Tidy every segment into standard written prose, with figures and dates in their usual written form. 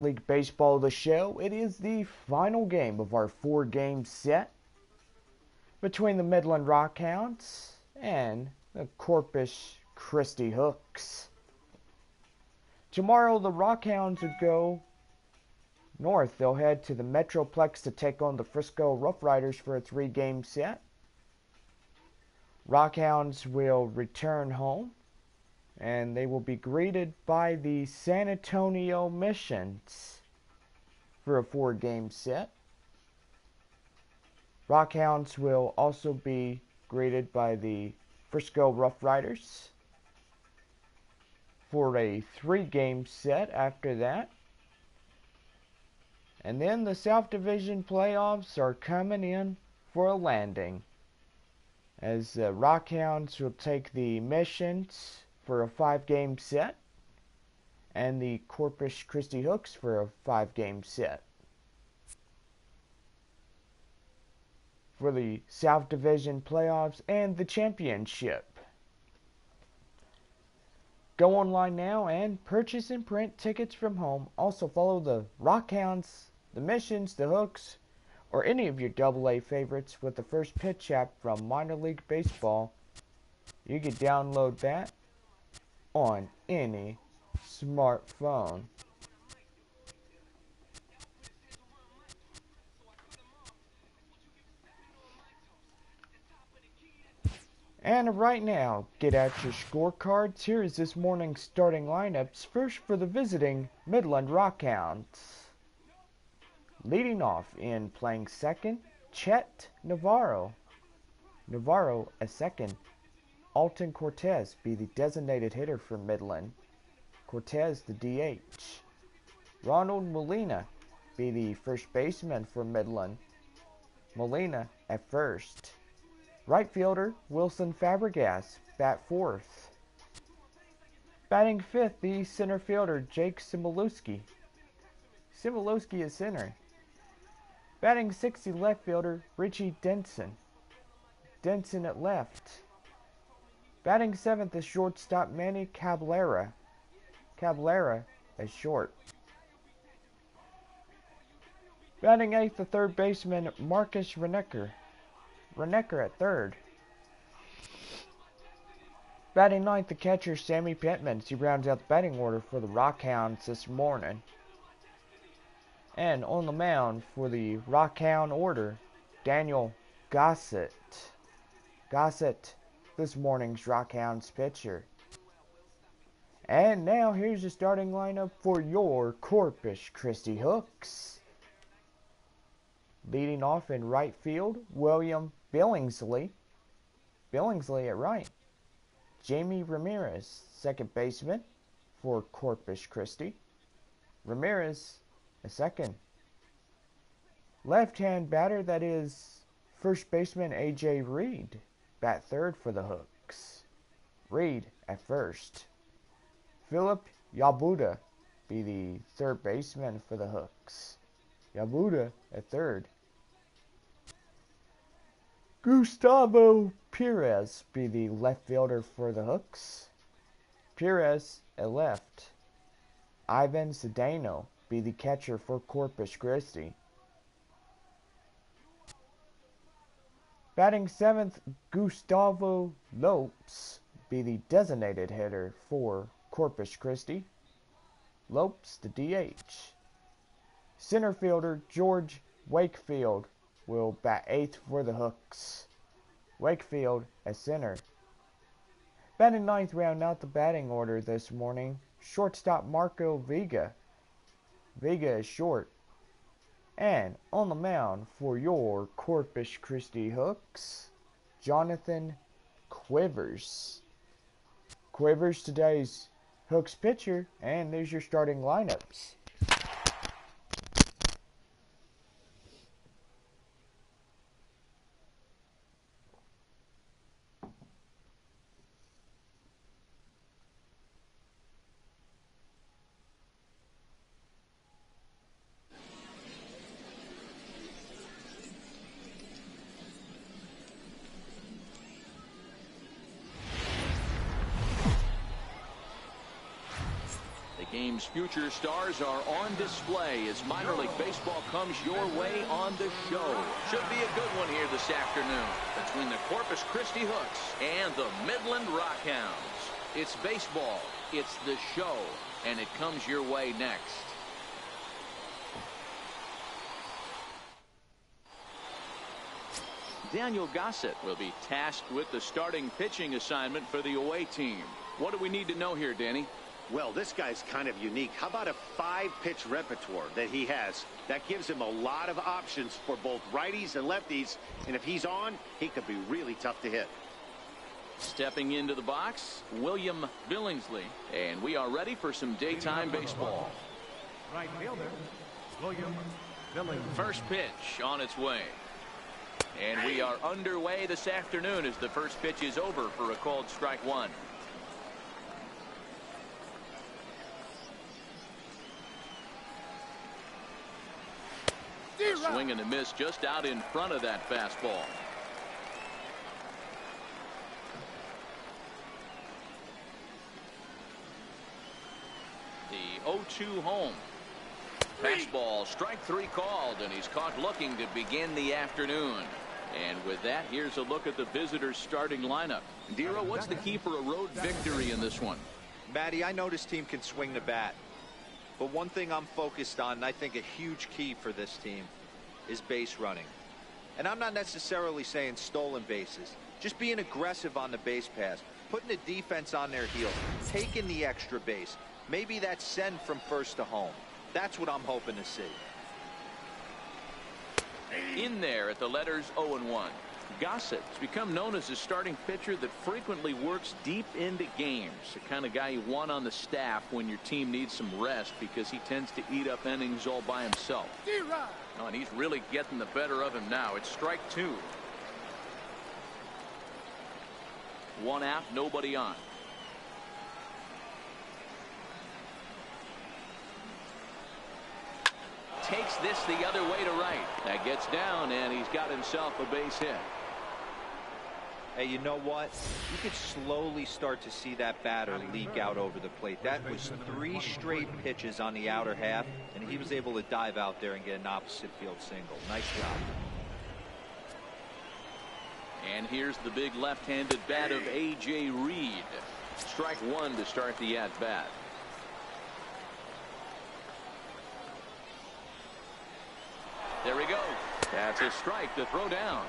League Baseball the show. It is the final game of our 4-game set between the Midland Rockhounds and the Corpus Christi Hooks. Tomorrow the Rockhounds will go north. They'll head to the Metroplex to take on the Frisco Rough Riders for a 3-game set. Rockhounds will return home, and they will be greeted by the San Antonio Missions for a 4-game set. Rockhounds will also be greeted by the Frisco Rough Riders for a 3-game set after that. And then the South Division playoffs are coming in for a landing, as the Rockhounds will take the Missions for a 5-game set and the Corpus Christi Hooks for a 5-game set. For the South Division playoffs and the championship. Go online now and purchase and print tickets from home. Also follow the Rockhounds, the Missions, the Hooks, or any of your AA favorites with the First Pitch app from Minor League Baseball. You can download that on any smartphone. And right now, get out your scorecards. Here is this morning's starting lineups. First for the visiting Midland Rockhounds. Leading off in playing second, Chet Navarro. Navarro at second. Alton Cortez be the designated hitter for Midland. Cortez the DH. Ronald Molina be the first baseman for Midland. Molina at first. Right fielder Wilson Fabregas, bat fourth. Batting fifth, the center fielder Jake Cymbalewski. Cymbalewski is center. Batting sixth, the left fielder Richie Denson. Denson at left. Batting seventh, the shortstop Manny Cabrera. Cabrera at short. Batting eighth, the third baseman Marcus Renecker. Renecker at third. Batting ninth, the catcher Sammy Pittman. He rounds out the batting order for the Rockhounds this morning. And on the mound for the Rockhound order, Daniel Gossett. Gossett, this morning's Rockhounds pitcher. And now here's the starting lineup for your Corpus Christi Hooks. Leading off in right field, William Billingsley. Billingsley at right. Jamie Ramirez, second baseman for Corpus Christi. Ramirez at second. Left-hand batter, that is first baseman A.J. Reed, bat third for the Hooks. Reed at first. Philip Yabuda be the third baseman for the Hooks. Yabuda at third. Gustavo Perez be the left fielder for the Hooks. Perez at left. Ivan Cedeno be the catcher for Corpus Christi. Batting seventh, Gustavo Lopes be the designated hitter for Corpus Christi. Lopes the DH. Center fielder George Wakefield will bat eighth for the Hooks. Wakefield at center. Batting ninth, round out the batting order this morning, shortstop Marco Vega. Vega is short. And on the mound for your Corpus Christi Hooks, Jonathan Quivers. Quivers, today's Hooks pitcher, and there's your starting lineups. Game team's future stars are on display as minor league baseball comes your way on the show. Should be a good one here this afternoon between the Corpus Christi Hooks and the Midland Rockhounds. It's baseball, it's the show, and it comes your way next. Daniel Gossett will be tasked with the starting pitching assignment for the away team. What do we need to know here, Danny? Well, this guy's kind of unique. How about a 5-pitch repertoire that he has? That gives him a lot of options for both righties and lefties. And if he's on, he could be really tough to hit. Stepping into the box, William Billingsley. And we are ready for some daytime baseball. Right fielder, William Billingsley. First pitch on its way. And we are underway this afternoon as the first pitch is over for a called strike one. Swing and a miss just out in front of that fastball. The 0-2 home. Fastball, strike three called, and he's caught looking to begin the afternoon. And with that, here's a look at the visitors' starting lineup. Dero, what's the key for a road victory in this one? Matty, I know this team can swing the bat. But one thing I'm focused on, and I think a huge key for this team, is base running. And I'm not necessarily saying stolen bases. Just being aggressive on the base pass, putting the defense on their heels, taking the extra base. Maybe that's send from first to home. That's what I'm hoping to see. In there at the letters 0-1. Gossett has become known as a starting pitcher that frequently works deep into games. The kind of guy you want on the staff when your team needs some rest because he tends to eat up innings all by himself. Oh, and he's really getting the better of him now. It's strike two. One out, nobody on. Takes this the other way to right. That gets down, and he's got himself a base hit. Hey, you know what? You could slowly start to see that batter leak out over the plate. That was 3 straight pitches on the outer half, and he was able to dive out there and get an opposite field single. Nice job. And here's the big left-handed bat of A.J. Reed. Strike one to start the at-bat. There we go. That's a strike to throw down.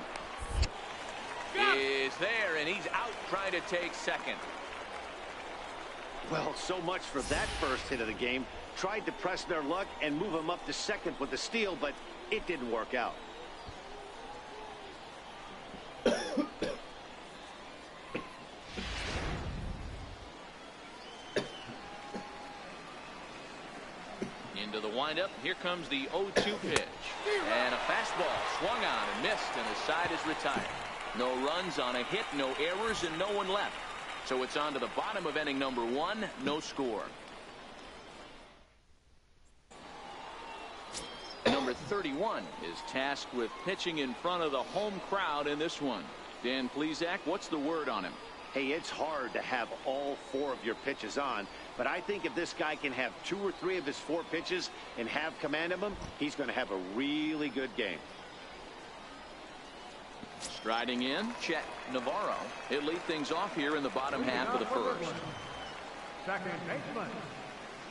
Is there, and he's out trying to take second. Well, so much for that first hit of the game. Tried to press their luck and move him up to second with the steal, but it didn't work out. Into the windup. Here comes the 0-2 pitch. And a fastball swung on and missed, and the side is retired. No runs on a hit, no errors, and no one left. So it's on to the bottom of inning number 1. No score. Number 31 is tasked with pitching in front of the home crowd in this one. Dan Plesac, what's the word on him? Hey, it's hard to have all 4 of your pitches on, but I think if this guy can have 2 or 3 of his 4 pitches and have command of them, he's going to have a really good game. Striding in, Chet Navarro. He'll lead things off here in the bottom half of the first. Second baseman,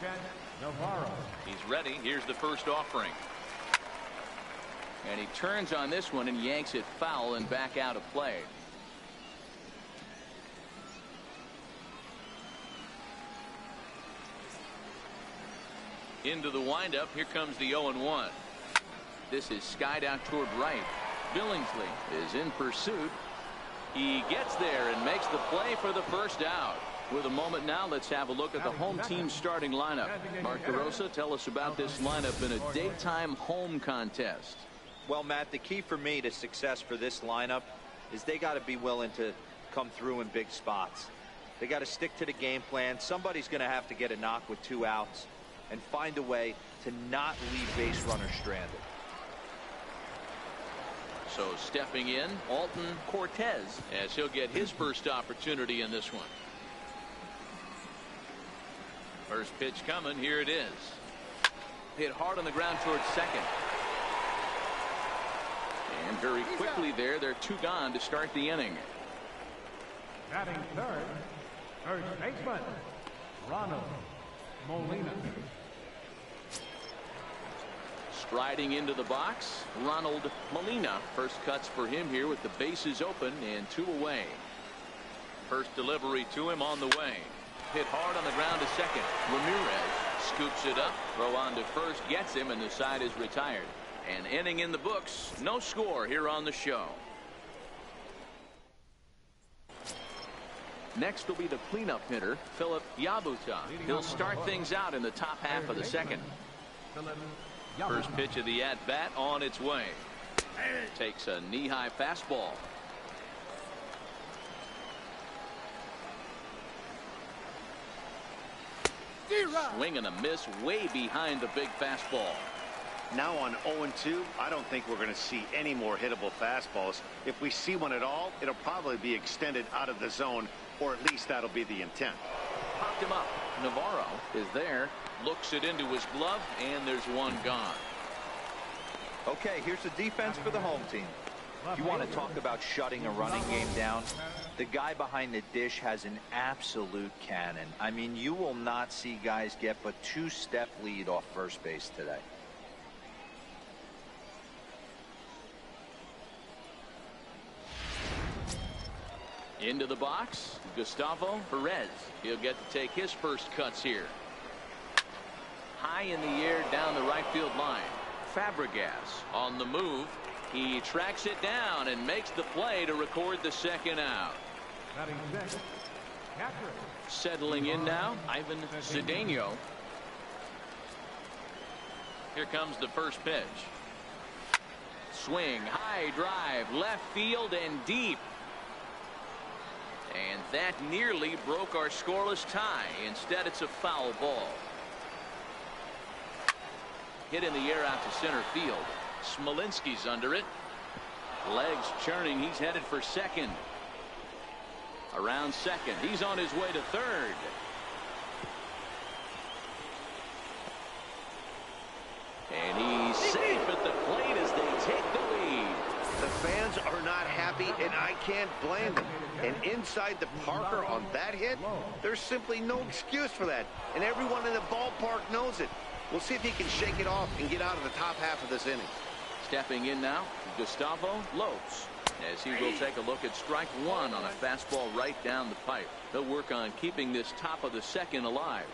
Chet Navarro. He's ready. Here's the first offering. And he turns on this one and yanks it foul and back out of play. Into the windup. Here comes the 0-1. This is skied out toward right. Billingsley is in pursuit. He gets there and makes the play for the first out. With a moment now, let's have a look at the home team starting lineup. Mark DeRosa, tell us about this lineup in a daytime home contest. Well, Matt, the key for me to success for this lineup is they got to be willing to come through in big spots. They got to stick to the game plan. Somebody's going to have to get a knock with 2 outs and find a way to not leave base runners stranded. So stepping in, Alton Cortez, as he'll get his first opportunity in this one. First pitch coming. Here it is. Hit hard on the ground towards second. And very quickly there, they're 2 gone to start the inning. Batting third, first baseman, Ronald Molina. Striding into the box, Ronald Molina. First cuts for him here with the bases open and 2 away. First delivery to him on the way. Hit hard on the ground to second. Ramirez scoops it up. Throw on to first, gets him, and the side is retired. An inning in the books. No score here on the show. Next will be the cleanup hitter, Philip Yabuta. He'll start things out in the top half of the second. First pitch of the at-bat on its way. Takes a knee-high fastball. Swing and a miss way behind the big fastball. Now on 0-2, I don't think we're going to see any more hittable fastballs. If we see one at all, it'll probably be extended out of the zone, or at least that'll be the intent. Popped him up. Navarro is there, looks it into his glove, and there's 1 gone. Okay, here's the defense for the home team. You want to talk about shutting a running game down? The guy behind the dish has an absolute cannon. I mean, you will not see guys get but 2-step lead off first base today. Into the box, Gustavo Perez. He'll get to take his first cuts here. High in the air down the right field line. Fabregas on the move. He tracks it down and makes the play to record the second out. Settling in now, Ivan Cedeno. Here comes the first pitch. Swing, high drive, left field and deep. And that nearly broke our scoreless tie. Instead, it's a foul ball. Hit in the air out to center field. Smolinski's under it. Legs churning. He's headed for second. Around second. He's on his way to third. And he's safe at the plate as they take the lead. The fans are not happy, and I can't blame them. And inside the Parker on that hit, there's simply no excuse for that. And everyone in the ballpark knows it. We'll see if he can shake it off and get out of the top half of this inning. Stepping in now, Gustavo Lopes, as he will take a look at strike 1 on a fastball right down the pipe. They'll work on keeping this top of the second alive.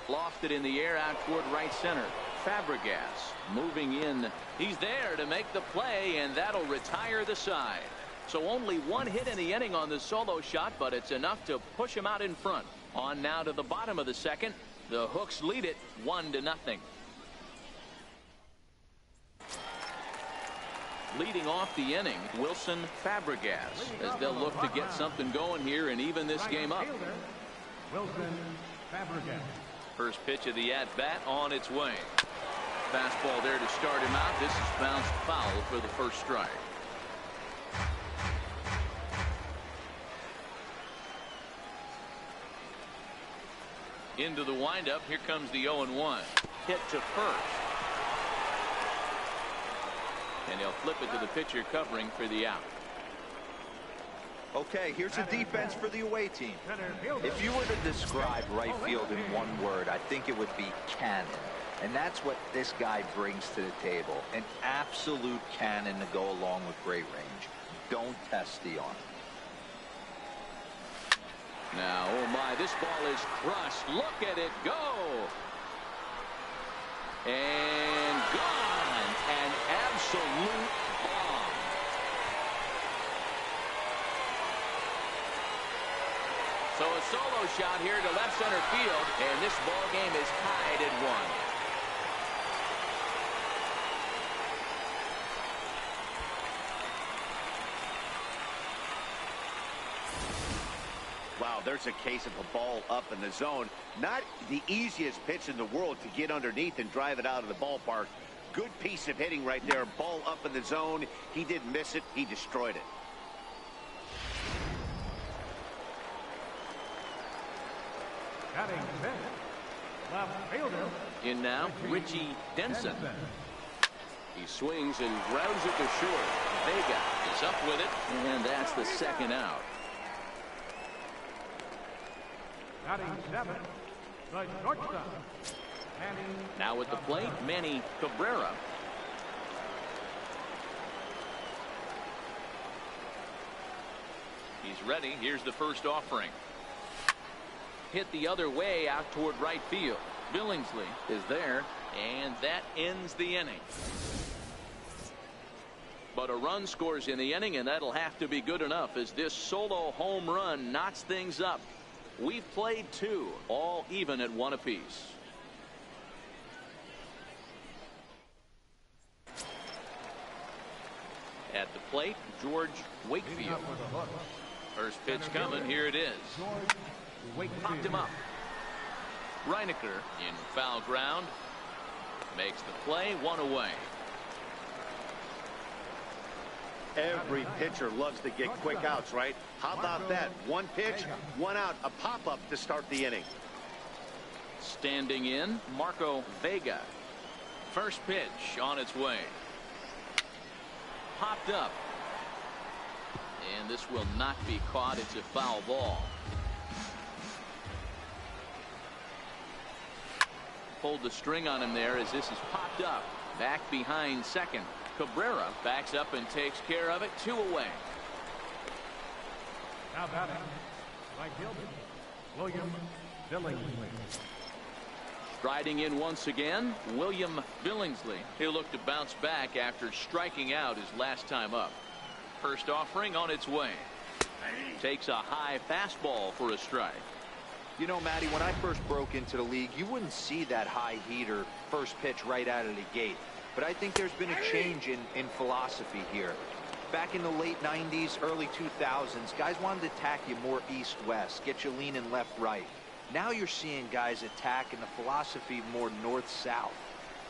Lofted in the air out toward right center. Fabregas moving in. He's there to make the play, and that'll retire the side. So only 1 hit in the inning on the solo shot, but it's enough to push him out in front. On now to the bottom of the second. The Hooks lead it 1-0. Leading off the inning, Wilson Fabregas, as they'll look to get something going here and even this game up. Wilson Fabregas. First pitch of the at-bat on its way. Fastball there to start him out. This is bounced foul for the first strike. Into the windup. Here comes the 0-1. Hit to first. And he'll flip it to the pitcher covering for the out. Okay, here's the defense for the away team. If you were to describe right field in 1 word, I think it would be cannon. And that's what this guy brings to the table. An absolute cannon to go along with great range. Don't test the arm. Now, oh my, this ball is crushed. Look at it go. And gone. An absolute bomb. So a solo shot here to left center field, and this ball game is tied at 1. Wow, there's a case of a ball up in the zone. Not the easiest pitch in the world to get underneath and drive it out of the ballpark. Good piece of hitting right there. Ball up in the zone. He didn't miss it. He destroyed it. Batting 6th, left fielder. In now, Richie Denson. He swings and grounds it to short. Vega is up with it, and that's the second out. Batting 7th, the shortstop. Now at the plate, Manny Cabrera. He's ready. Here's the first offering. Hit the other way out toward right field. Billingsley is there, and that ends the inning. But a run scores in the inning, and that'll have to be good enough as this solo home run knocks things up. We've played 2, all even at 1 apiece. At the plate, George Wakefield. First pitch coming. Here it is. Popped him up. Reinecker in foul ground. Makes the play, 1 away. Every pitcher loves to get quick outs, right? How about that? 1 pitch, 1 out, a pop-up to start the inning. Standing in, Marco Vega. First pitch on its way. Popped up. And this will not be caught. It's a foul ball. Pulled the string on him there as this is popped up. Back behind second. Cabrera backs up and takes care of it. 2 away. Now batting, right fielder, William Billingsley. Striding in once again, William Billingsley. He'll look to bounce back after striking out his last time up. First offering on its way. Takes a high fastball for a strike. You know, Matty, when I first broke into the league, you wouldn't see that high heater first pitch right out of the gate. But I think there's been a change in philosophy here. Back in the late 90s, early 2000s, guys wanted to attack you more east-west, get you leaning left-right. Now you're seeing guys attack in the philosophy more north-south.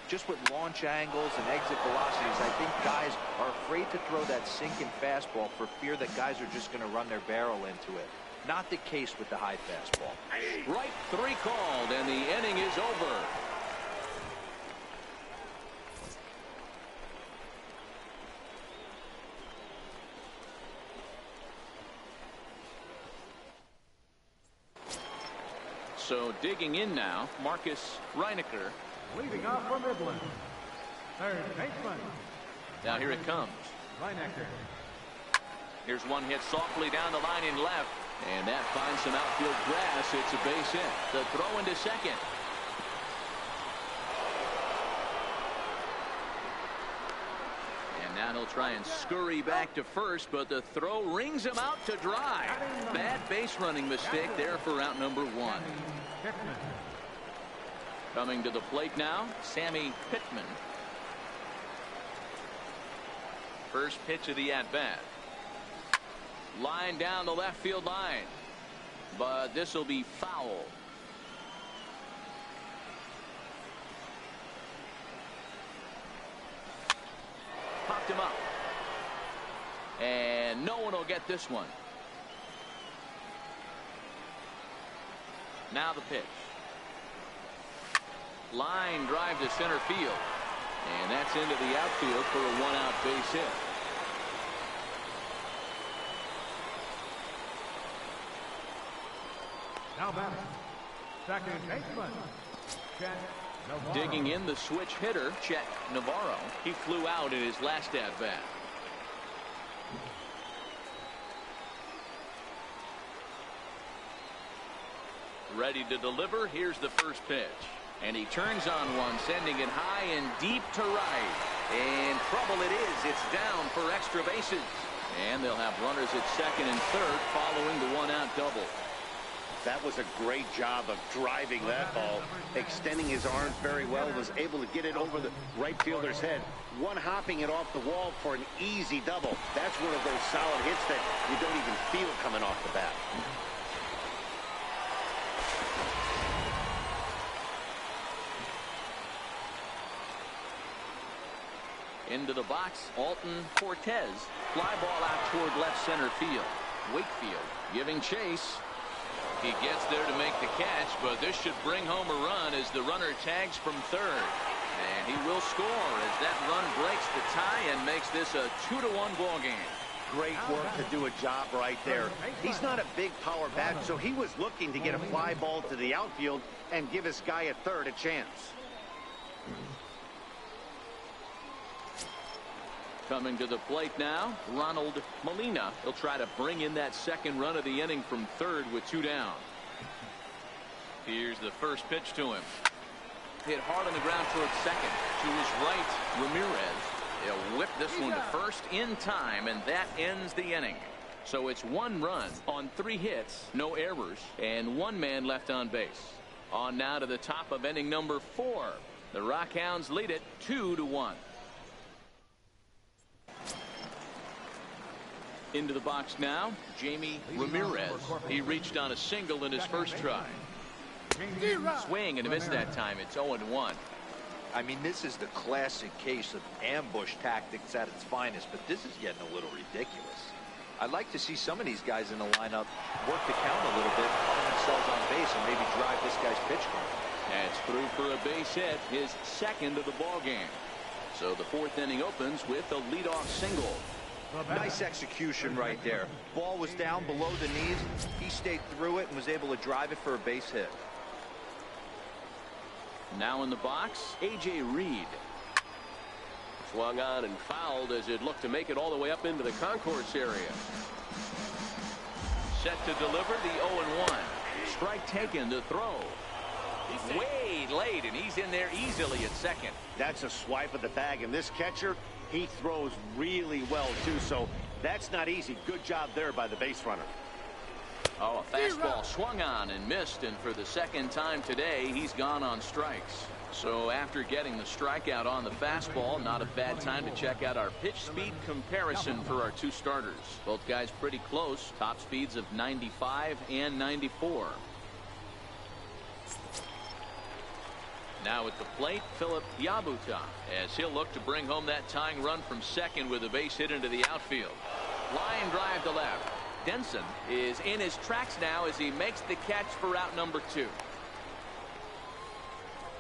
Just with launch angles and exit velocities, I think guys are afraid to throw that sinking fastball for fear that guys are just going to run their barrel into it. Not the case with the high fastball. Strike 3 called, and the inning is over. So digging in now, Marcus Reinecker. Leading off for Midland, third baseman. Now here it comes. Reinecker. Here's one hit softly down the line in left, and that finds some outfield grass. It's a base hit. The throw into second. And now he'll try and scurry back to first, but the throw rings him out to dry. Bad base running mistake there for out number 1. Coming to the plate now, Sammy Pittman. First pitch of the at-bat. Line down the left field line, but this will be foul. Popped him up, and no one will get this one. Now the pitch. Line drive to center field, and that's into the outfield for a 1-out base hit. Now batting, second baseman, Chet Navarro. Digging in, the switch hitter, Chet Navarro. He flew out in his last at-bat. Ready to deliver. Here's the first pitch. And he turns on one, sending it high and deep to right. And trouble it is. It's down for extra bases. And they'll have runners at second and third following the 1-out double. That was a great job of driving that ball, extending his arms very well, was able to get it over the right fielder's head, one-hopping it off the wall for an easy double. That's one of those solid hits that you don't even feel coming off the bat. Into the box, Alton Cortez. Fly ball out toward left center field. Wakefield giving chase. He gets there to make the catch, but this should bring home a run as the runner tags from third. And he will score as that run breaks the tie and makes this a 2-1 ball game. Great work to do a job right there. He's not a big power bat, so he was looking to get a fly ball to the outfield and give his guy at third a chance. Coming to the plate now, Ronald Molina. He'll try to bring in that second run of the inning from third with 2 down. Here's the first pitch to him. Hit hard on the ground towards second. To his right, Ramirez. He'll whip this one to first in time, and that ends the inning. So it's 1 run on 3 hits, no errors, and 1 man left on base. On now to the top of inning number 4. The Rockhounds lead it 2-1. Into the box now, Jamie Ramirez. He reached on a single in his first try. Swing and a miss that time. It's 0-1. I mean, this is the classic case of ambush tactics at its finest, but this is getting a little ridiculous. I'd like to see some of these guys in the lineup work the count a little bit, find themselves on base, and maybe drive this guy's pitch count. That's through for a base hit, his second of the ball game. So the 4th inning opens with a leadoff single. Nice execution right there. Ball was down below the knees. He stayed through it and was able to drive it for a base hit. Now in the box, A.J. Reed. Swung on and fouled as it looked to make it all the way up into the concourse area. Set to deliver the 0-1. Strike taken to throw. Way late, and he's in there easily at second. That's a swipe of the bag, and this catcher, he throws really well, too, so that's not easy. Good job there by the base runner. Oh, a fastball swung on and missed, and for the second time today, he's gone on strikes. So after getting the strikeout on the fastball, not a bad time to check out our pitch speed comparison for our 2 starters. Both guys pretty close, top speeds of 95 and 94. Now at the plate, Philip Yabuta, as he'll look to bring home that tying run from second with a base hit into the outfield. Line drive to left. Denson is in his tracks now as he makes the catch for out number 2.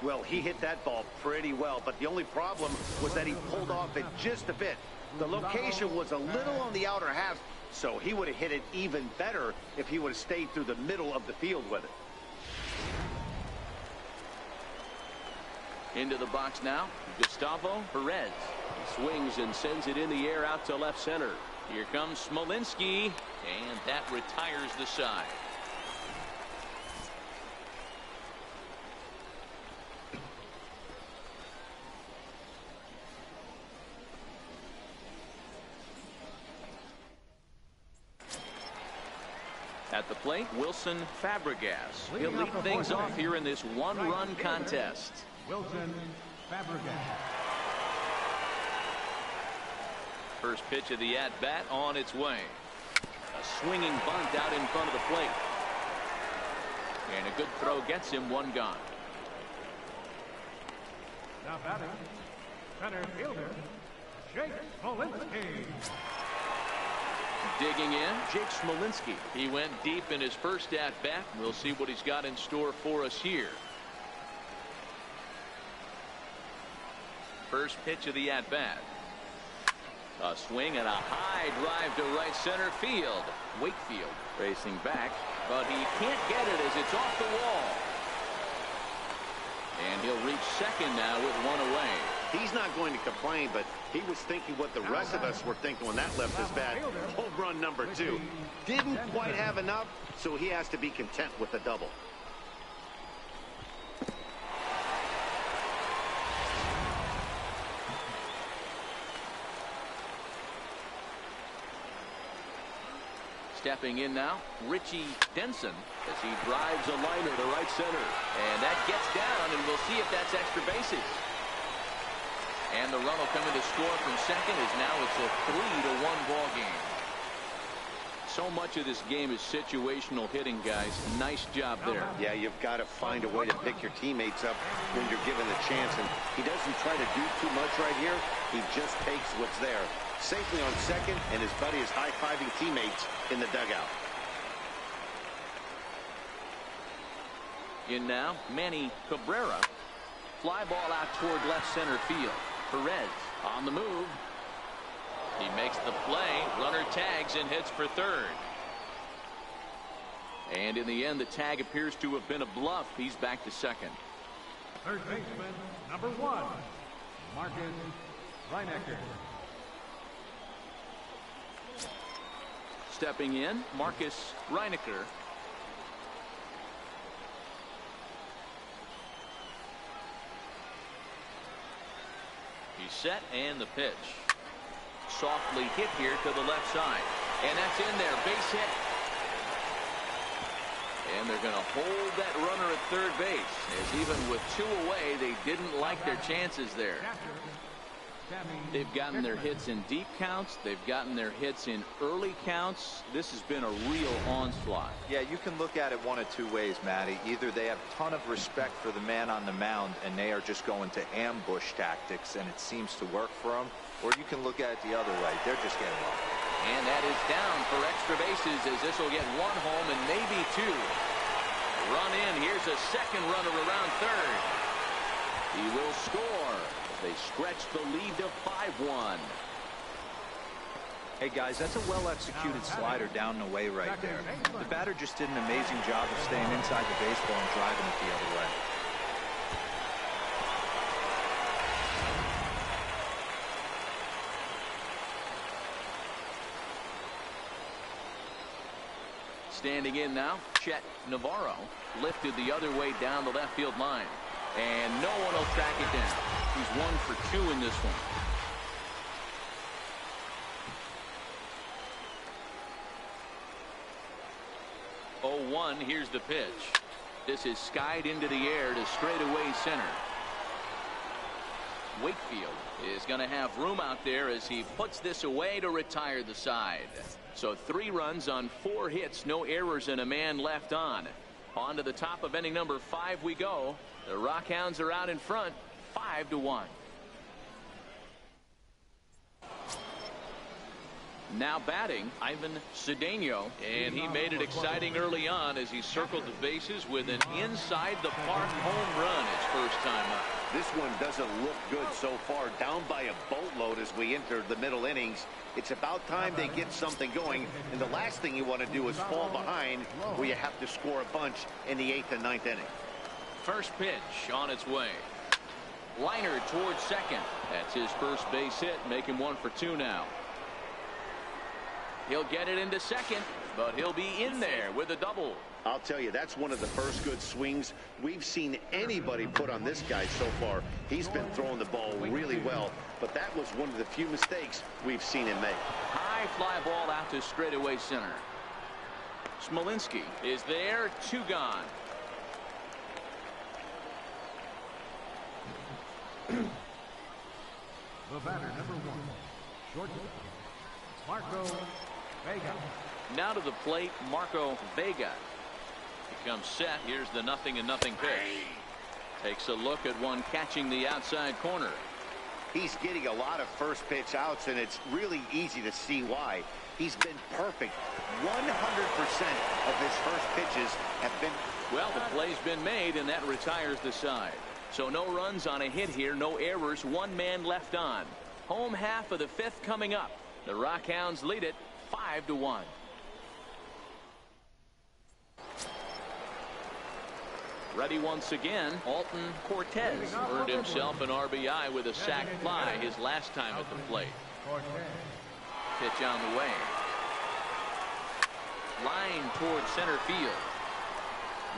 Well, he hit that ball pretty well, but the only problem was that he pulled off it just a bit. The location was a little on the outer half, so he would have hit it even better if he would have stayed through the middle of the field with it. Into the box now, Gustavo Perez. He swings and sends it in the air out to left center. Here comes Smolinski, and that retires the side. At the plate, Wilson Fabregas. He'll lead things off here in this 1-run contest. Wilson Fabregas. First pitch of the at-bat on its way. A swinging bunt out in front of the plate. And a good throw gets him 1 gone. Now batting, center fielder, Jake Smolinski. Digging in, Jake Smolinski. He went deep in his first at-bat. We'll see what he's got in store for us here. First pitch of the at-bat. A swing and a high drive to right center field. Wakefield racing back, but he can't get it as it's off the wall. And he'll reach second now with 1 away. He's not going to complain, but he was thinking what the rest of us were thinking when that left his bat. Home run number 2. Didn't quite have enough, so he has to be content with the double. Stepping in now, Richie Denson as he drives a liner to right center. And that gets down, and we'll see if that's extra bases. And the run will come in to score from second as now it's a 3-1 ball game. So much of this game is situational hitting, guys. Nice job there. Yeah, you've got to find a way to pick your teammates up when you're given the chance. And he doesn't try to do too much right here. He just takes what's there. Safely on second, and his buddy is high-fiving teammates in the dugout. In now, Manny Cabrera. Fly ball out toward left center field. Perez on the move. He makes the play. Runner tags and hits for third. And in the end, the tag appears to have been a bluff. He's back to second. Third baseman, number 1, Marcus Reinecker. Stepping in, Marcus Reinecker. He's set, and the pitch. Softly hit here to the left side. And that's in there. Base hit. And they're going to hold that runner at third base, as even with 2 away, they didn't like their chances there. They've gotten their hits in deep counts. They've gotten their hits in early counts. This has been a real onslaught. Yeah, you can look at it one of 2 ways, Matty. Either they have a ton of respect for the man on the mound, and they are just going to ambush tactics, and it seems to work for them. Or you can look at it the other way. They're just getting off. And that is down for extra bases, as this will get 1 home and maybe 2. Run in. Here's a second runner around third. He will score. They stretch the lead to 5-1. Hey, guys, that's a well-executed slider down and away right there. The batter just did an amazing job of staying inside the baseball and driving it the other way. Standing in now, Chet Navarro lifted the other way down the left field line. And no one will track it down. He's 1 for 2 in this one. Oh, 1, here's the pitch. This is skied into the air to straightaway center. Wakefield is going to have room out there as he puts this away to retire the side. So 3 runs on 4 hits, no errors, and a man left on. On to the top of inning number 5 we go. The Rockhounds are out in front, 5-1. Now batting, Ivan Cedeno, and he made it exciting early on as he circled the bases with an inside-the-park home run his first time up. This one doesn't look good so far. Down by a boatload as we enter the middle innings. It's about time they get something going, and the last thing you want to do is fall behind where you have to score a bunch in the 8th and 9th inning. First pitch on its way. Liner towards second. That's his first base hit. Make him 1 for 2 now. He'll get it into second, but he'll be in there with a double. I'll tell you, that's one of the first good swings we've seen anybody put on this guy so far. He's been throwing the ball really well, but that was one of the few mistakes we've seen him make. High fly ball out to straightaway center. Smolinski is there, 2 gone. The batter, number 1, shortstop, Marco Vega. Now to the plate, Marco Vega. He comes set. Here's the 0-0 pitch. Takes a look at one catching the outside corner. He's getting a lot of first pitch outs, and it's really easy to see why. He's been perfect. 100% of his first pitches have been. Well, the play's been made, and that retires the side. So no runs on a hit here, no errors, 1 man left on. Home half of the 5th coming up. The Rockhounds lead it 5-1. Ready once again, Alton Cortez earned himself an RBI with a sac fly his last time at the plate. Pitch on the way. Line towards center field.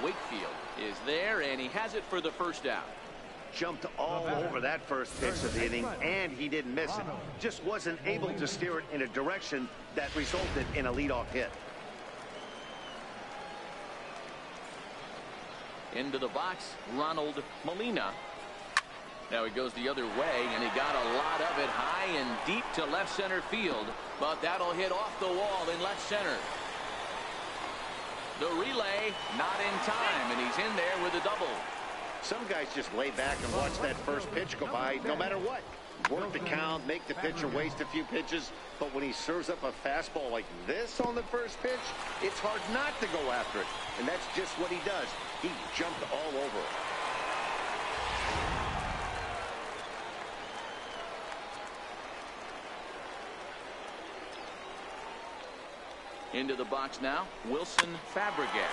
Wakefield is there, and he has it for the first out. Jumped all over that first pitch of the inning, and he didn't miss it. Just wasn't able to steer it in a direction that resulted in a leadoff hit. Into the box, Ronald Molina. Now he goes the other way, and he got a lot of it high and deep to left center field, but that'll hit off the wall in left center. The relay not in time, and he's in there with a double. Some guys just lay back and watch that first pitch go by no matter what. work the count, make the pitcher waste a few pitches, but when he serves up a fastball like this on the first pitch, it's hard not to go after it. And that's just what he does. He jumped all over it. Into the box now, Wilson Fabregas.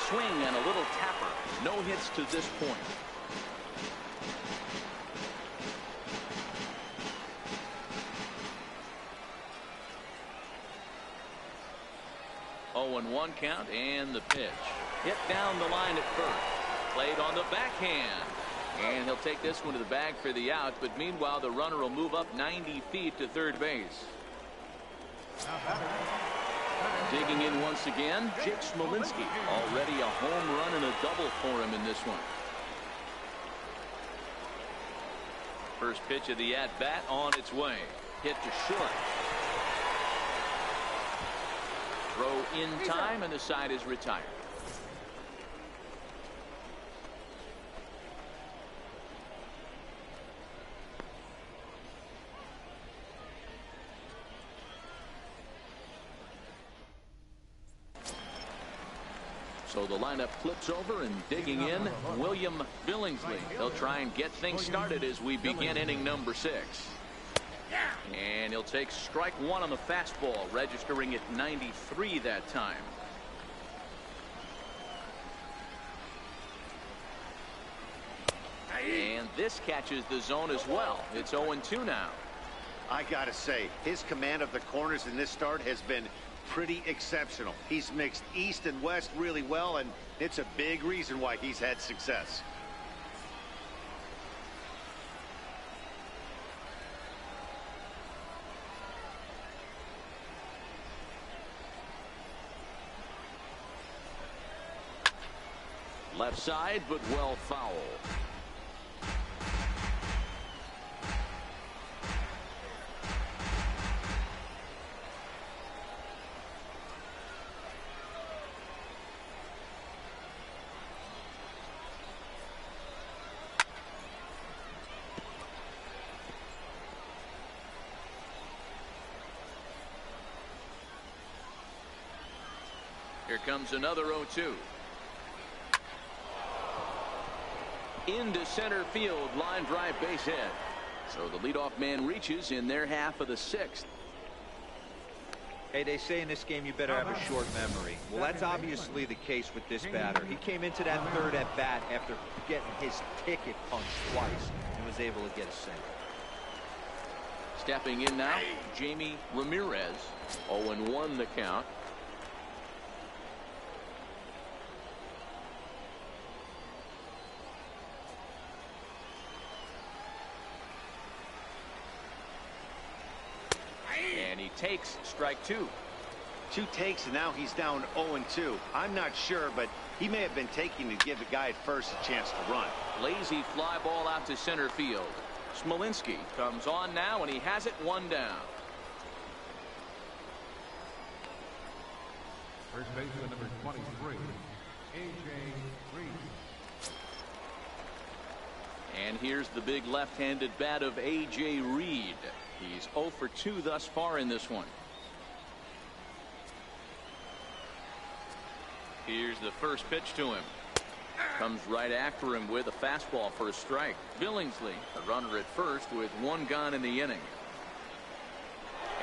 Swing and a little tapper. No hits to this point. And 1 count, and the pitch. Hit down the line at first. Played on the backhand. And he'll take this one to the bag for the out, but meanwhile the runner will move up 90 feet to third base. Digging in once again, Jake Smolinski. Already a home run and a double for him in this one. First pitch of the at-bat on its way. Hit to short. Throw in time, and the side is retired. So the lineup flips over, and digging in, William Billingsley. They'll try and get things started as we begin inning number 6. And he'll take strike 1 on the fastball, registering at 93 that time. And this catches the zone as well. It's 0-2 now. I gotta say, his command of the corners in this start has been pretty exceptional. He's mixed east and west really well, and it's a big reason why he's had success. Left side, but well foul. Here comes another 0-2. Into center field, line drive, base hit. So the leadoff man reaches in their half of the 6th. Hey, they say in this game you better have a short memory. Well, that's obviously the case with this batter. He came into that third at bat after getting his ticket punched twice and was able to get a single. Stepping in now, Jamie Ramirez. 0-1 the count. And he takes strike 2. 2 takes, and now he's down 0-2. I'm not sure, but he may have been taking to give the guy at first a chance to run. Lazy fly ball out to center field. Smolinski comes on now, and he has it 1 down. First baseman number 23, A.J. Reed. And here's the big left-handed bat of A.J. Reed. He's 0 for 2 thus far in this one. Here's the first pitch to him. Comes right after him with a fastball for a strike. Billingsley, a runner at first with 1 gone in the inning.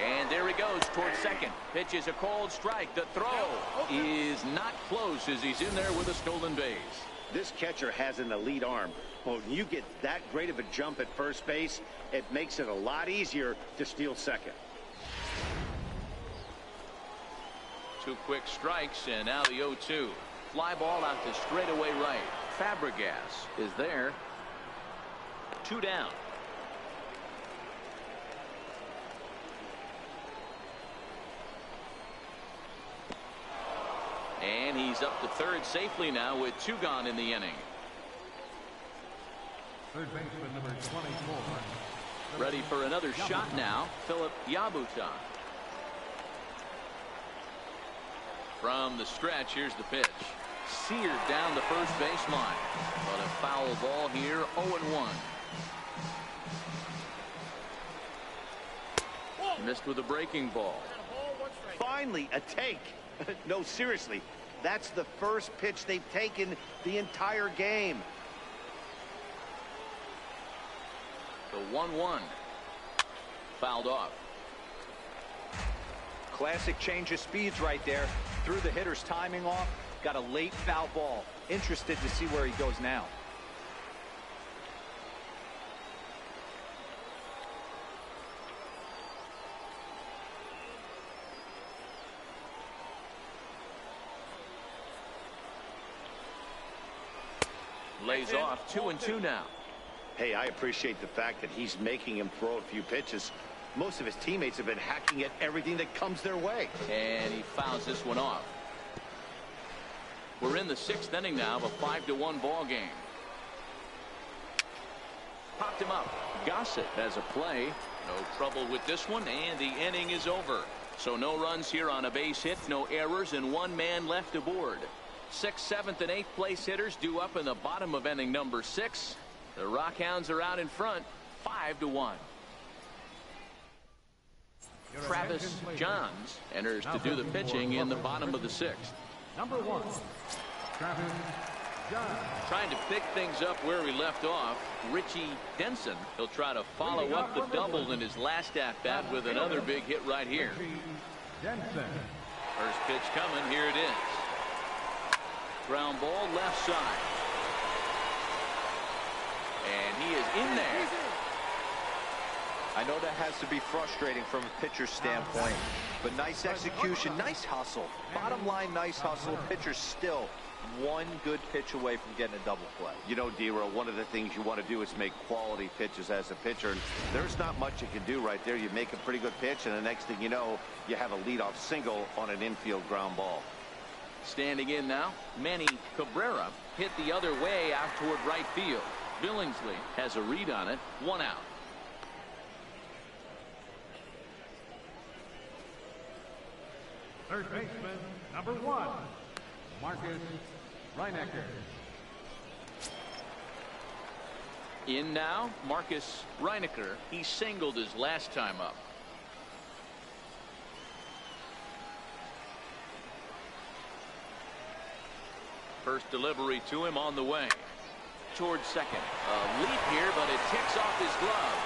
And there he goes towards second. Pitch is a cold strike. The throw is not close as he's in there with a stolen base. This catcher has an elite arm. Well, when you get that great of a jump at first base, it makes it a lot easier to steal second. 2 quick strikes, and now the 0-2. Fly ball out to straightaway right. Fabregas is there. 2 down. And he's up to third safely now with 2 gone in the inning. Third baseman number 24. Ready for another shot now, Philip Yabuta. From the stretch, here's the pitch. Seared down the first baseline. But a foul ball here, 0-1. Missed with a breaking ball. Finally, a take. No, seriously, that's the first pitch they've taken the entire game. The 1-1. Fouled off. Classic change of speeds right there. Threw the hitter's timing off. Got a late foul ball. Interested to see where he goes now. Lays off 2-2 now. Hey, I appreciate the fact that he's making him throw a few pitches. Most of his teammates have been hacking at everything that comes their way. And he fouls this one off. We're in the 6th inning now of a 5-1 ball game. Popped him up. Gossett has a play. No trouble with this one, and the inning is over. So no runs here on a base hit, no errors, and 1 man left aboard. 6th, 7th, and 8th place hitters due up in the bottom of inning number 6. The Rockhounds are out in front, 5-1. Travis Johns enters to do the pitching in the bottom of the 6th. Number 1, Travis Johns. Trying to pick things up where we left off, Richie Denson. He'll try to follow up the double in his last at-bat with another big hit right here. Denson. First pitch coming, here it is. Ground ball left side. And he is in there. I know that has to be frustrating from a pitcher's standpoint, but nice execution, nice hustle. Bottom line, nice hustle. Pitcher's still 1 good pitch away from getting a double play. You know, D-Row, one of the things you want to do is make quality pitches as a pitcher. And there's not much you can do right there. You make a pretty good pitch, and the next thing you know, you have a leadoff single on an infield ground ball. Standing in now, Manny Cabrera hit the other way out toward right field. Billingsley has a read on it. 1 out. Third baseman, number 1, Marcus Reinecker. In now, Marcus Reinecker. He singled his last time up. First delivery to him on the way. Towards second. A leap here, but it ticks off his glove.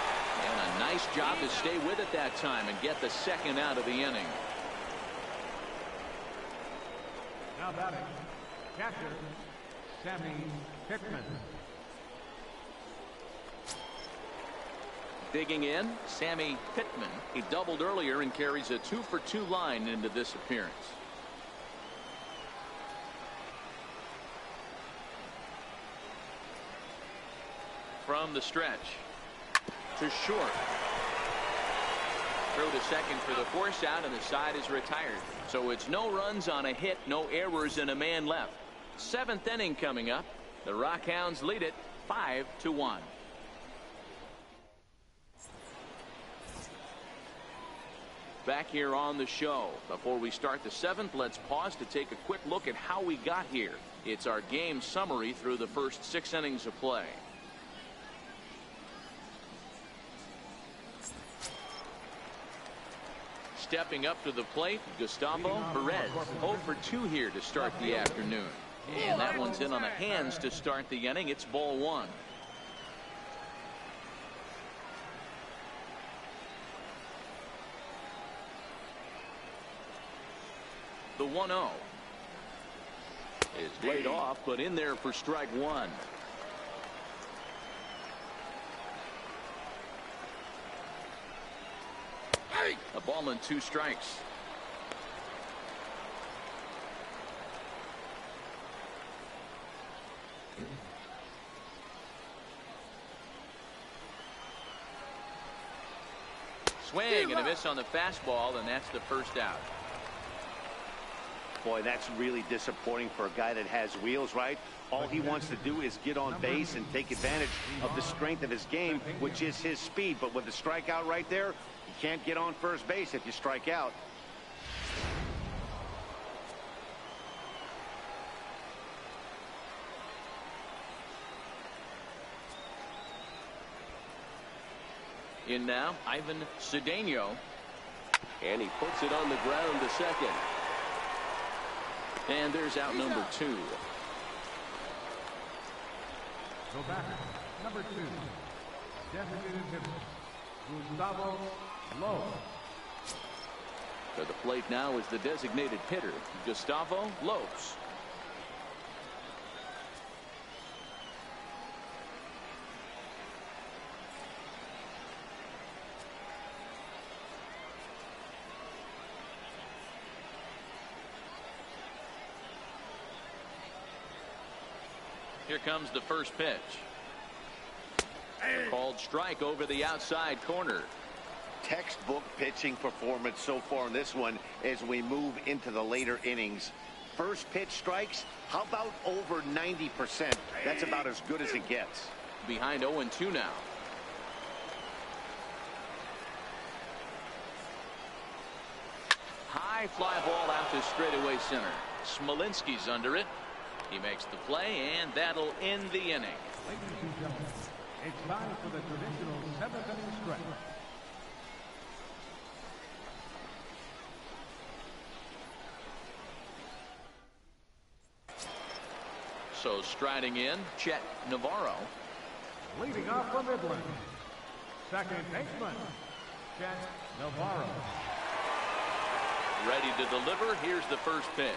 And a nice job to stay with it that time and get the 2nd out of the inning. Now batting, catcher, Sammy Pittman. Digging in, Sammy Pittman. He doubled earlier and carries a 2-for-2 line into this appearance. From the stretch to short. Throw to second for the force out, and the side is retired. So it's no runs on a hit, no errors, and a man left. 7th inning coming up. The Rockhounds lead it 5-1. Back here on the show. Before we start the 7th, let's pause to take a quick look at how we got here. It's our game summary through the first 6 innings of play. Stepping up to the plate, Gustavo Perez. 0 for 2 here to start the afternoon. And that one's in on the hands to start the inning. It's ball 1. The 1-0 is laid off, but in there for strike 1. A ball and 2 strikes. Swing and a miss on the fastball, and that's the first out. Boy, that's really disappointing for a guy that has wheels, right? All he wants to do is get on base and take advantage of the strength of his game, which is his speed. But with the strikeout right there, you can't get on first base if you strike out. In now, Ivan Cedeno. And he puts it on the ground to second. And there's out number 2. Go back. Number 2. Designated hitter, Gustavo Lowe. To the plate now is the designated hitter, Gustavo Lopes. Here comes the first pitch. Called strike over the outside corner. Textbook pitching performance so far in this one as we move into the later innings. First pitch strikes, how about over 90%? That's about as good as it gets. Behind 0-2 now. High fly ball out to straightaway center. Smolinski's under it. He makes the play, and that'll end the inning. Ladies and gentlemen, it's time for the traditional 7th inning stretch. So striding in, Chet Navarro. Leading off from Midland, second baseman, Chet Navarro. Ready to deliver. Here's the first pitch.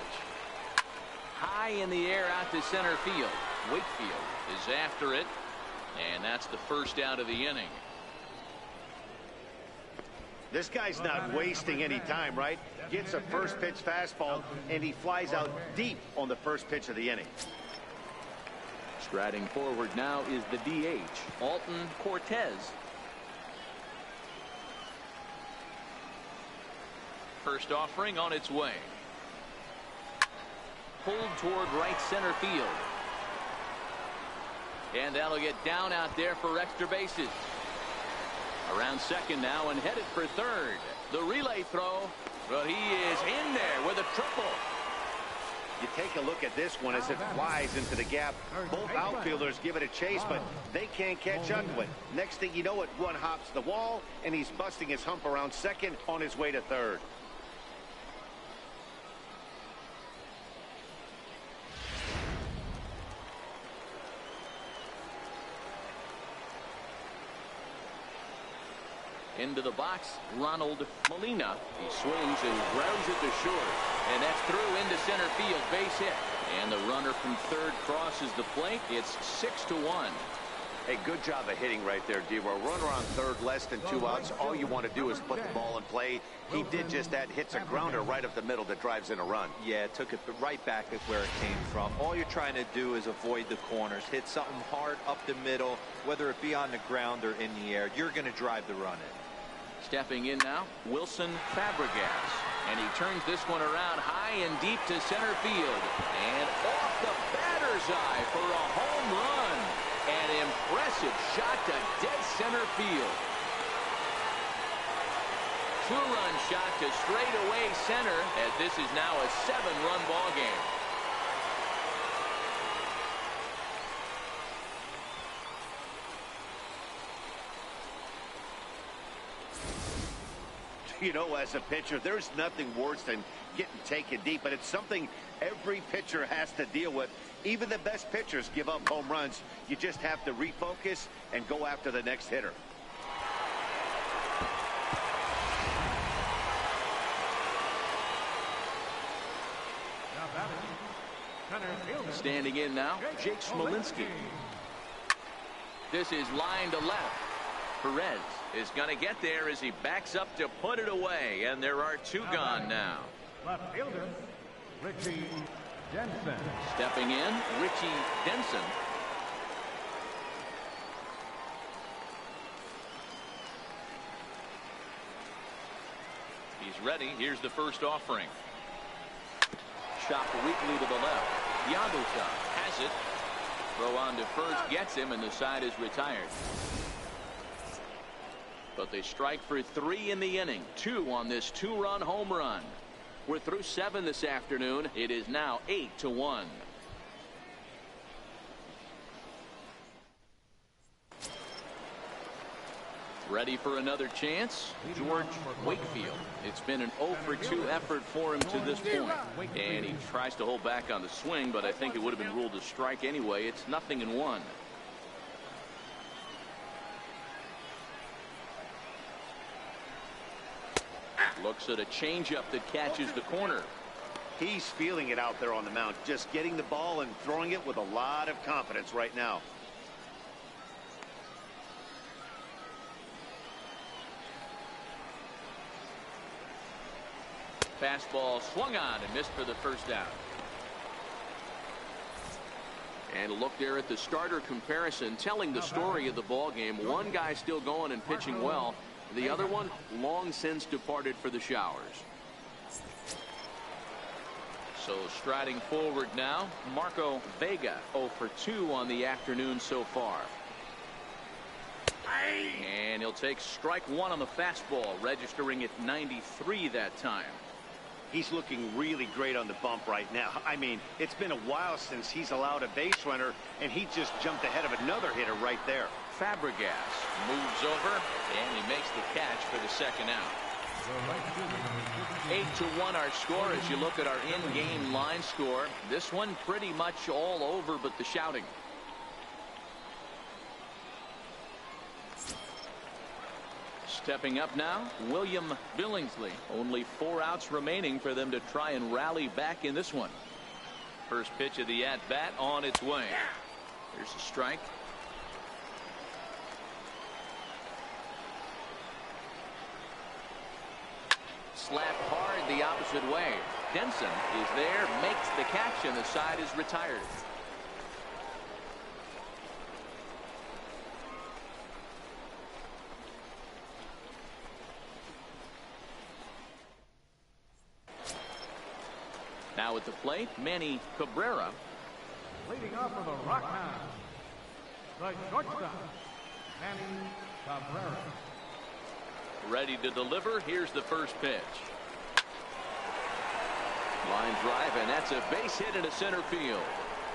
High in the air out to center field. Wakefield is after it, and that's the first out of the inning. This guy's not wasting any time, right? Gets a first pitch fastball, and he flies out deep on the first pitch of the inning. Striding forward now is the DH, Alton Cortez. First offering on its way. Pulled toward right center field. And that'll get down out there for extra bases. Around second now and headed for third. The relay throw, but he is in there with a triple. You take a look at this one as it flies into the gap. Both outfielders give it a chase, but they can't catch up to it. Next thing you know it, one hops the wall, and he's busting his hump around second on his way to third. Into the box, Ronald Molina. He swings and grounds it to short. And that's through into center field, base hit. And the runner from third crosses the plate. It's 6-1. Hey, good job of hitting right there, Devo. Runner on third, less than 2 outs. All you want to do is put the ball in play. He did just that, hits a grounder right up the middle that drives in a run. Yeah, took it right back at where it came from. All you're trying to do is avoid the corners. Hit something hard up the middle, whether it be on the ground or in the air. You're going to drive the run in. Stepping in now, Wilson Fabregas. And he turns this one around high and deep to center field. And off the batter's eye for a home run. An impressive shot to dead center field. Two-run shot to straightaway center, as this is now a 7-run ball game. You know, as a pitcher, there's nothing worse than getting taken deep, but it's something every pitcher has to deal with. Even the best pitchers give up home runs. You just have to refocus and go after the next hitter. Standing in now, Jake Smolinski. This is line to left. Perez is going to get there as he backs up to put it away, and there are 2 gone now. Left fielder, Richie Denson. Stepping in, Richie Denson. He's ready. Here's the first offering. Shot weakly to the left. Yabusa has it. Throw on to first, gets him, and the side is retired. But they strike for 3 in the inning. 2 on this 2-run home run. We're through 7 this afternoon. It is now 8-1. Ready for another chance, George Wakefield. It's been an 0 for 2 effort for him to this point. And he tries to hold back on the swing, but I think it would have been ruled a strike anyway. It's 0-1. Looks at a changeup that catches the corner. He's feeling it out there on the mound, just getting the ball and throwing it with a lot of confidence right now. Fastball swung on and missed for the first out. And a look there at the starter comparison, telling the story of the ball game. One guy still going and pitching well. The other one long since departed for the showers. So striding forward now, Marco Vega, 0 for 2 on the afternoon so far. And he'll take strike one on the fastball, registering at 93 that time. He's looking really great on the bump right now. I mean, it's been a while since he's allowed a base runner, and he just jumped ahead of another hitter right there. Fabregas moves over, and he makes the catch for the second out. 8-1 our score as you look at our in-game line score. This one pretty much all over but the shouting. Stepping up now, William Billingsley. Only 4 outs remaining for them to try and rally back in this one. First pitch of the at-bat on its way. Here's a strike. Slapped hard the opposite way. Denson is there, makes the catch, and the side is retired. Now at the plate, Manny Cabrera. Leading off for the Rockhounds, the shortstop, Manny Cabrera. Ready to deliver. Here's the first pitch. Line drive, and that's a base hit into center field.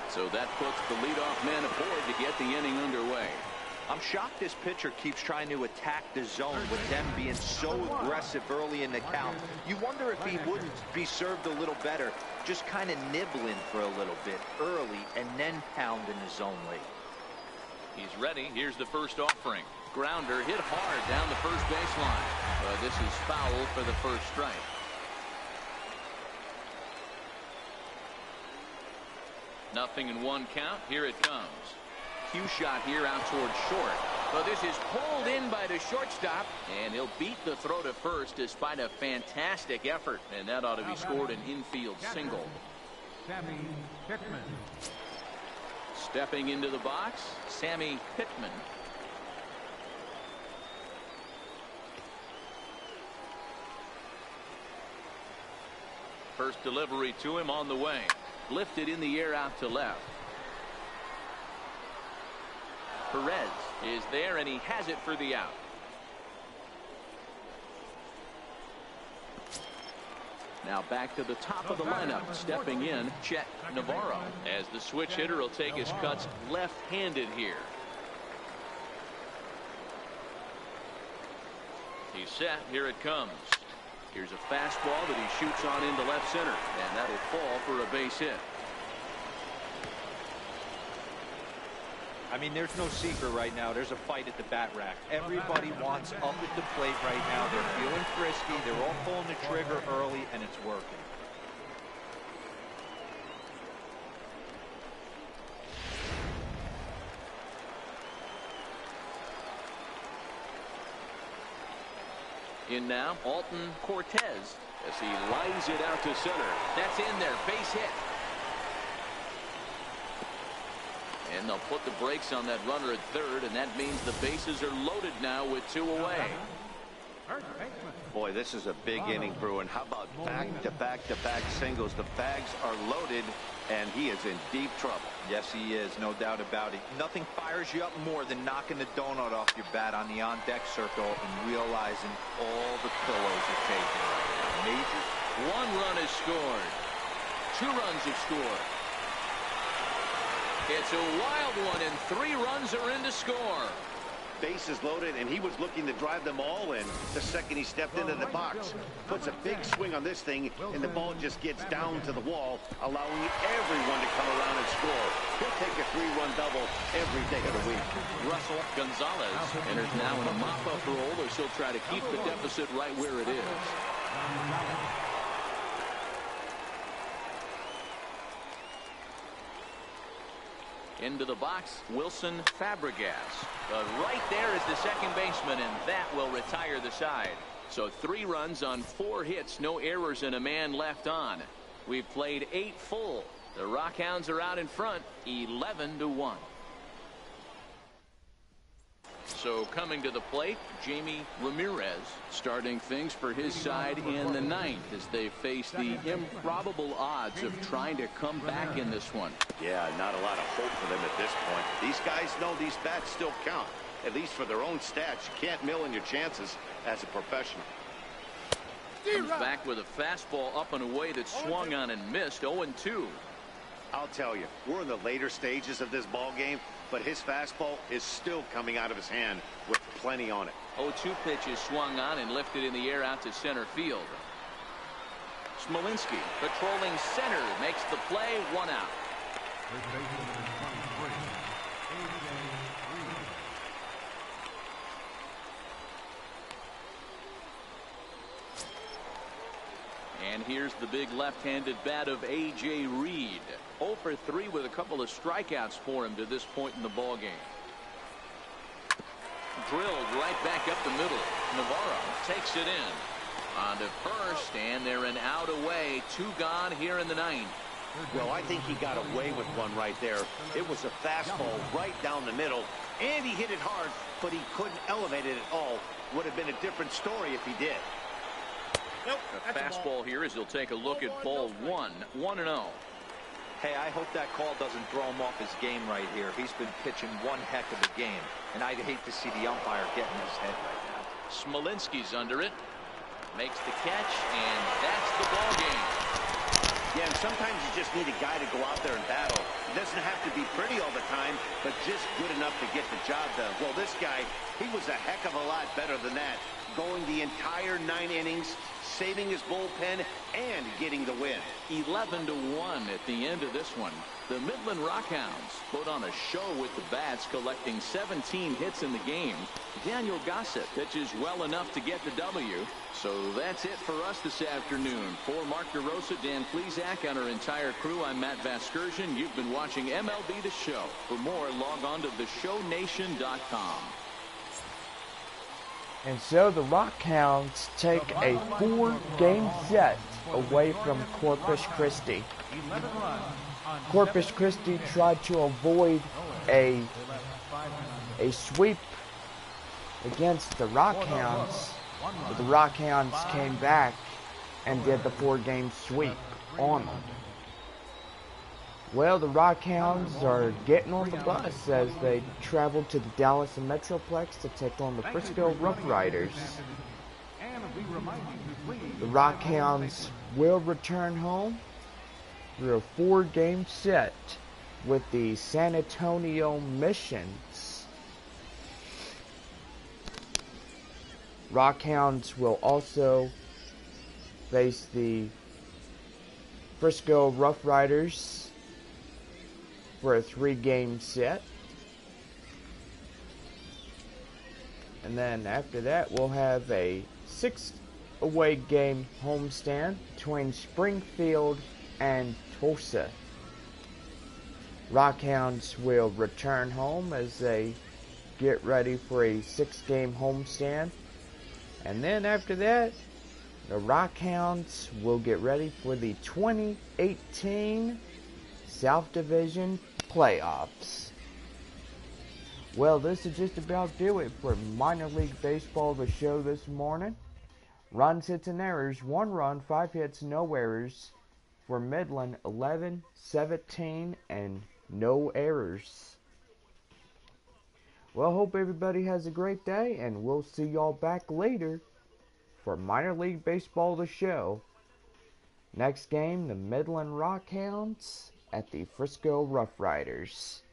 So that puts the leadoff man aboard to get the inning underway. I'm shocked this pitcher keeps trying to attack the zone with them being so aggressive early in the count. You wonder if he wouldn't be served a little better, just kind of nibbling for a little bit early and then pounding the zone late. He's ready. Here's the first offering. Grounder hit hard down the first baseline. But this is foul for the first strike. Nothing in one count. Here it comes. Cue shot here out towards short. But this is pulled in by the shortstop, and he'll beat the throw to first despite a fantastic effort, and that ought to be scored an infield single. Sammy Pittman. Stepping into the box, Sammy Pittman. First delivery to him on the way. Lifted in the air out to left. Perez is there, and he has it for the out. Now back to the top of the lineup. Stepping in, Chet Navarro, as the switch hitter will take his cuts left-handed here. He's set. Here it comes. Here's a fastball that he shoots on into left center, and that'll fall for a base hit. I mean, there's no secret right now. There's a fight at the bat rack. Everybody wants up at the plate right now. They're feeling frisky. They're all pulling the trigger early, and it's working. In now, Alton Cortez, as he lines it out to center. That's in there. Base hit. And they'll put the brakes on that runner at third, and that means the bases are loaded now with 2 away. Boy, this is a big inning, Bruin. How about back-to-back-to-back singles? The bags are loaded, and he is in deep trouble. Yes, he is, no doubt about it. Nothing fires you up more than knocking the donut off your bat on the on-deck circle and realizing all the pillows are taken. Major. 1 run is scored. 2 runs have scored. It's a wild one, and 3 runs are in to score. bases loaded, and he was looking to drive them all in the second he stepped into the box. Puts a big swing on this thing, and the ball just gets down to the wall, allowing everyone to come around and score. He'll take a 3-run double every day of the week. Russell Gonzalez enters now in a mop-up role as he'll try to keep the deficit right where it is. Into the box, Wilson Fabregas. But right there is the second baseman, and that will retire the side. So 3 runs on 4 hits, no errors, and a man left on. We've played 8 full. The Rockhounds are out in front, 11-1. So coming to the plate, Jamie Ramirez starting things for his side in the 9th as they face the improbable odds of trying to come back in this one. Yeah, not a lot of hope for them at this point. These guys know these bats still count, at least for their own stats. You can't mill in your chances as a professional. Comes back with a fastball up and away that swung on and missed. 0-2. I'll tell you, we're in the later stages of this ball game, but his fastball is still coming out of his hand with plenty on it. 0-2 pitch is swung on and lifted in the air out to center field. Smolinski patrolling center makes the play, 1 out. And here's the big left-handed bat of A.J. Reed. 0 for 3 with a couple of strikeouts for him to this point in the ballgame. Drilled right back up the middle. Navarro takes it in. On to first, and they're an out away. 2 gone here in the 9th. Well, I think he got away with one right there. It was a fastball right down the middle, and he hit it hard, but he couldn't elevate it at all. Would have been a different story if he did. Nope, a fastball here as he'll take a look at ball 1. 1-0. Hey, I hope that call doesn't throw him off his game right here. He's been pitching one heck of a game, and I'd hate to see the umpire get in his head right now. Smolinski's under it. Makes the catch, and that's the ball game. Yeah, and sometimes you just need a guy to go out there and battle. It doesn't have to be pretty all the time, but just good enough to get the job done. Well, this guy, he was a heck of a lot better than that. Going the entire 9 innings, saving his bullpen, and getting the win. 11-1 at the end of this one. The Midland Rockhounds put on a show with the bats, collecting 17 hits in the game. Daniel Gossett pitches well enough to get the W. So that's it for us this afternoon. For Mark DeRosa, Dan Plesac, and our entire crew, I'm Matt Vasgersian. You've been watching MLB The Show. For more, log on to theshownation.com. And so the Rockhounds take a 4-game set away from Corpus Christi. Corpus Christi tried to avoid a sweep against the Rockhounds, but the Rockhounds came back and did the 4-game sweep on them. Well, the Rockhounds are getting on the bus as they travel to the Dallas Metroplex to take on the Frisco Rough Riders. The Rockhounds will return home through a 4-game set with the San Antonio Missions. Rockhounds will also face the Frisco Rough Riders for a 3-game set. And then after that, we'll have a 6 away game homestand between Springfield and Tulsa. Rockhounds will return home as they get ready for a 6-game homestand. And then after that, the Rockhounds will get ready for the 2018 South Division playoffs. Well, this is just about do it for Minor League Baseball, the show this morning. Runs, hits, and errors. 1 run, 5 hits, no errors. For Midland, 11, 17, and no errors. Well, hope everybody has a great day, and we'll see y'all back later for Minor League Baseball, the show. Next game, the Midland Rockhounds at the Frisco Rough Riders.